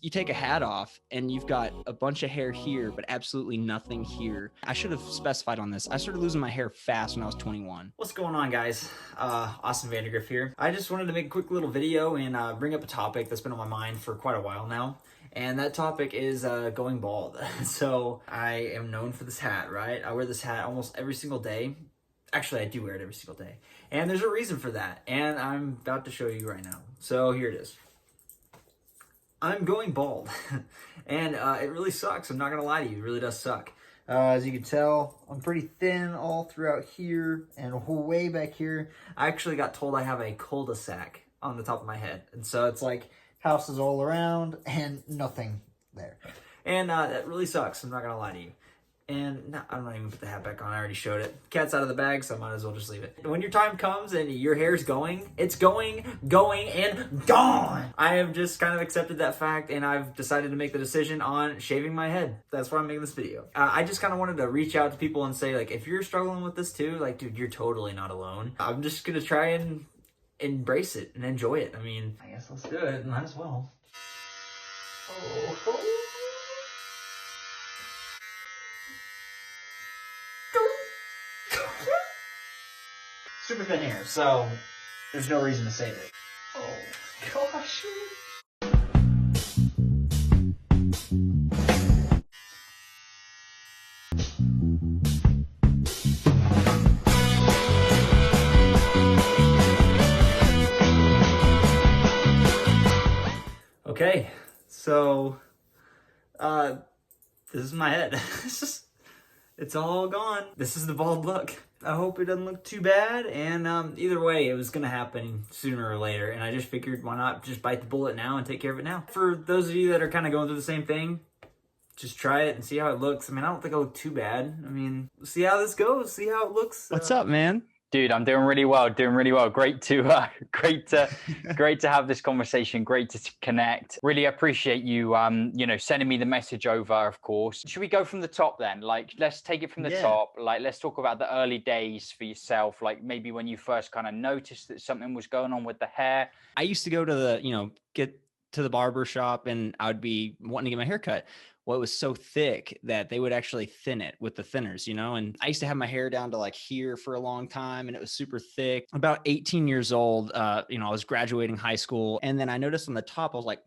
you take a hat off and you've got a bunch of hair here, but absolutely nothing here. I should have specified on this. I started losing my hair fast when I was 21. What's going on, guys? Austin Vandergriff here. I just wanted to make a quick little video and bring up a topic that's been on my mind for quite a while now. And that topic is going bald. So I am known for this hat, right? I wear this hat almost every single day. Actually, I do wear it every single day. And there's a reason for that. And I'm about to show you right now. So here it is. I'm going bald. And it really sucks. I'm not going to lie to you. It really does suck. As you can tell, I'm pretty thin all throughout here and way back here. I actually got told I have a cul-de-sac on the top of my head. And so it's like houses all around and nothing there. And that really sucks. I'm not going to lie to you. And no, I'm not even put the hat back on. I already showed it. Cat's out of the bag, so I might as well just leave it. When your time comes and your hair's going, it's going, and gone. I have just kind of accepted that fact, and I've decided to make the decision on shaving my head. That's why I'm making this video. I just kind of wanted to reach out to people and say, like, if you're struggling with this too, like, dude, you're totally not alone. I'm just going to try and embrace it and enjoy it. I mean, I guess let's do it. Might as well. Oh. Super thin hair, so there's no reason to save it. Oh, gosh. Okay, so, this is my head. It's all gone. This is the bald look. I hope it doesn't look too bad, and either way, it was going to happen sooner or later, and I just figured why not just bite the bullet now and take care of it now. For those of you that are kind of going through the same thing, just try it and see how it looks. I mean, I don't think I look too bad. I mean, see how this goes, see how it looks. What's up, man? Dude, I'm doing really well. Great to have this conversation. Great to connect. Really appreciate you, sending me the message over, of course. Should we go from the top then? Like, let's take it from the top. Like, let's talk about the early days for yourself. Like, maybe when you first kind of noticed that something was going on with the hair. I used to go to get to the barber shop, and I would be wanting to get my hair cut. Well, it was so thick that they would actually thin it with the thinners, and I used to have my hair down to like here for a long time, and it was super thick. About 18 years old, I was graduating high school, and then I noticed on the top, I was like,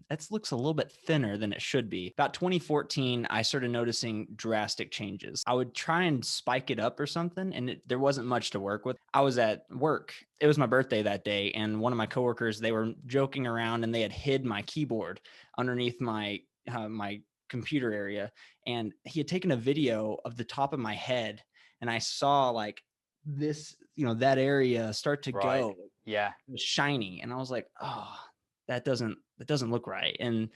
that looks a little bit thinner than it should be. About 2014, I started noticing drastic changes. I would try and spike it up or something, and there wasn't much to work with. I was at work. It was my birthday that day, and one of my coworkers, they were joking around, and they had hid my keyboard underneath my computer area, and he had taken a video of the top of my head, and I saw like this, that area start to go. Yeah. It was shiny, and I was like, oh, that doesn't look right. And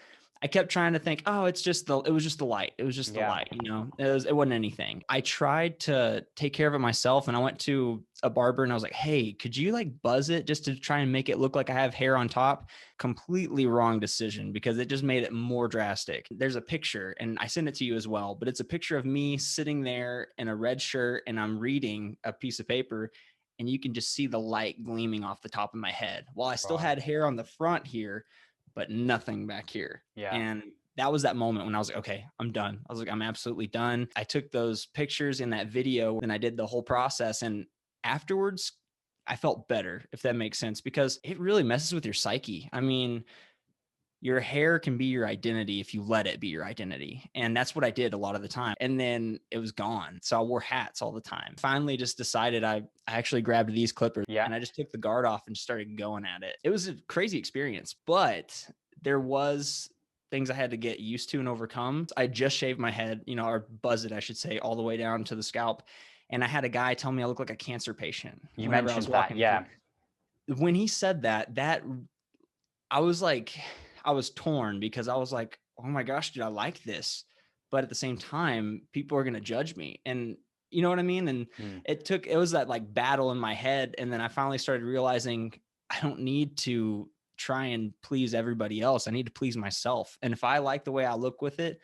I kept trying to think, oh, it was just the light. It was just the light, it wasn't anything. I tried to take care of it myself, and I went to a barber and I was like, hey, could you like buzz it just to try and make it look like I have hair on top? Completely wrong decision, because it just made it more drastic. There's a picture, and I sent it to you as well, but it's a picture of me sitting there in a red shirt, and I'm reading a piece of paper, and you can just see the light gleaming off the top of my head. While I still had hair on the front here, but nothing back here. Yeah. And that was that moment when I was like, okay, I'm done. I was like, I'm absolutely done. I took those pictures in that video, and I did the whole process. And afterwards, I felt better, if that makes sense, because it really messes with your psyche. I mean, your hair can be your identity if you let it be your identity. And that's what I did a lot of the time. And then it was gone. So I wore hats all the time. Finally just decided I actually grabbed these clippers, and I just took the guard off and started going at it. It was a crazy experience, but there was things I had to get used to and overcome. I just shaved my head, or buzz it, I should say, all the way down to the scalp. And I had a guy tell me I look like a cancer patient. You mentioned that, yeah. When he said that I was torn, because I was like, oh my gosh, dude, I like this. But at the same time, people are going to judge me. And you know what I mean? And it was that like battle in my head. And then I finally started realizing I don't need to try and please everybody else. I need to please myself. And if I like the way I look with it,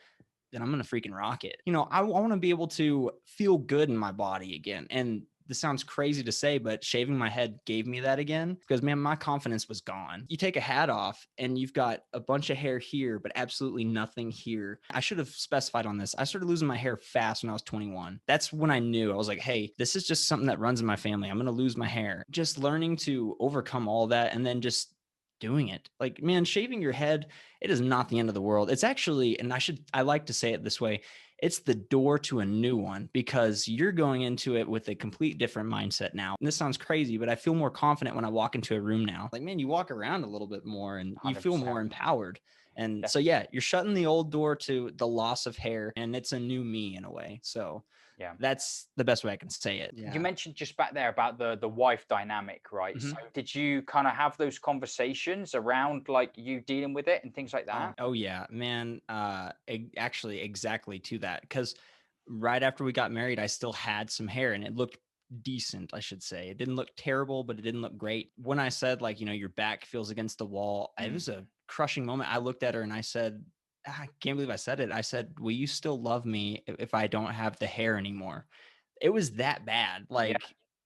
then I'm going to freaking rock it. I want to be able to feel good in my body again. And this sounds crazy to say, but shaving my head gave me that again, because man, my confidence was gone. You take a hat off and you've got a bunch of hair here, but absolutely nothing here. I should have specified on this. I started losing my hair fast when I was 21. That's when I knew. I was like, hey, this is just something that runs in my family. I'm going to lose my hair. Just learning to overcome all that and then just doing it. Like, man, shaving your head, it is not the end of the world. It's actually, and I like to say it this way, it's the door to a new one, because you're going into it with a complete different mindset now. And this sounds crazy, but I feel more confident when I walk into a room now. Like, man, you walk around a little bit more and you feel 100%. more empowered. And so, yeah, you're shutting the old door to the loss of hair, and it's a new me in a way. So Yeah, that's the best way I can say it. Yeah. You mentioned just back there about the wife dynamic, right? So did you kind of have those conversations around like you dealing with it and things like that? Oh yeah, man. Actually, exactly to that. Because right after we got married, I still had some hair, and it looked decent, I should say. It didn't look terrible, but it didn't look great. When I said, like, your back feels against the wall, it was a crushing moment. I looked at her and I said, I can't believe I said it. I said, will you still love me if I don't have the hair anymore? It was that bad. Like,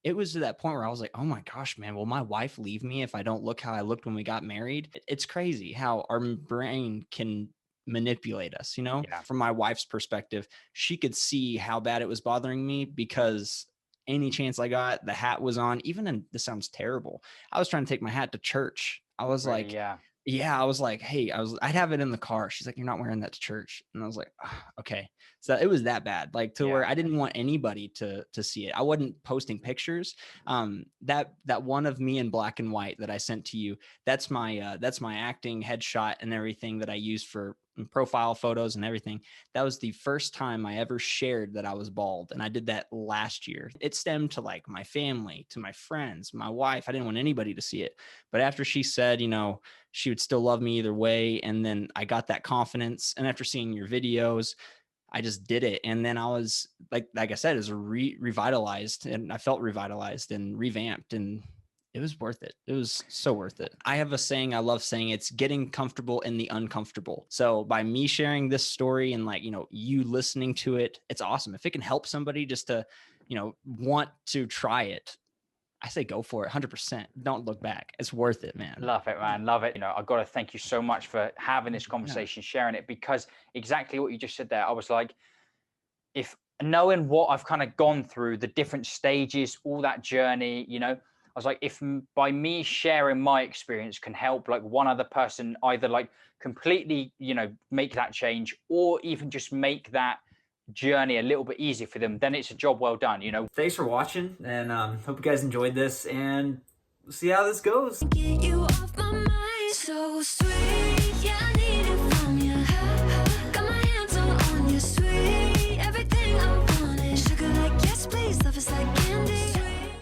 it was to that point where I was like, oh my gosh, man, will my wife leave me if I don't look how I looked when we got married? It's crazy how our brain can manipulate us, Yeah. From my wife's perspective, she could see how bad it was bothering me, because any chance I got, the hat was on. Even in, this sounds terrible, I was trying to take my hat to church. I was Really, like, yeah. yeah, I was like, hey, I'd have it in the car. She's like, you're not wearing that to church. And I was like, "Ugh, okay. So it was that bad, like to where I didn't want anybody to see it. I wasn't posting pictures. That one of me in black and white that I sent to you, that's my acting headshot and everything that I use for profile photos and everything. That was the first time I ever shared that I was bald. And I did that last year. It stemmed to like my family, to my friends, my wife. I didn't want anybody to see it. But after she said, she would still love me either way. And then I got that confidence. And after seeing your videos, I just did it. And then I was like I said, it was revitalized, and I felt revitalized and revamped, and it was worth it. It was so worth it. I have a saying I love saying, it's getting comfortable in the uncomfortable. So by me sharing this story and like, you listening to it, it's awesome. If it can help somebody just to, want to try it, I say go for it. 100%. Don't look back. It's worth it, man. Love it, man. Love it. I've got to thank you so much for having this conversation, sharing it, because exactly what you just said there, I was like, if knowing what I've kind of gone through, the different stages, all that journey, I was like, if by me sharing my experience can help like one other person either like completely, make that change, or even just make that journey a little bit easier for them, then it's a job well done. Thanks for watching, and hope you guys enjoyed this, and we'll see how this goes. Get you off my mind, so sweet, yeah,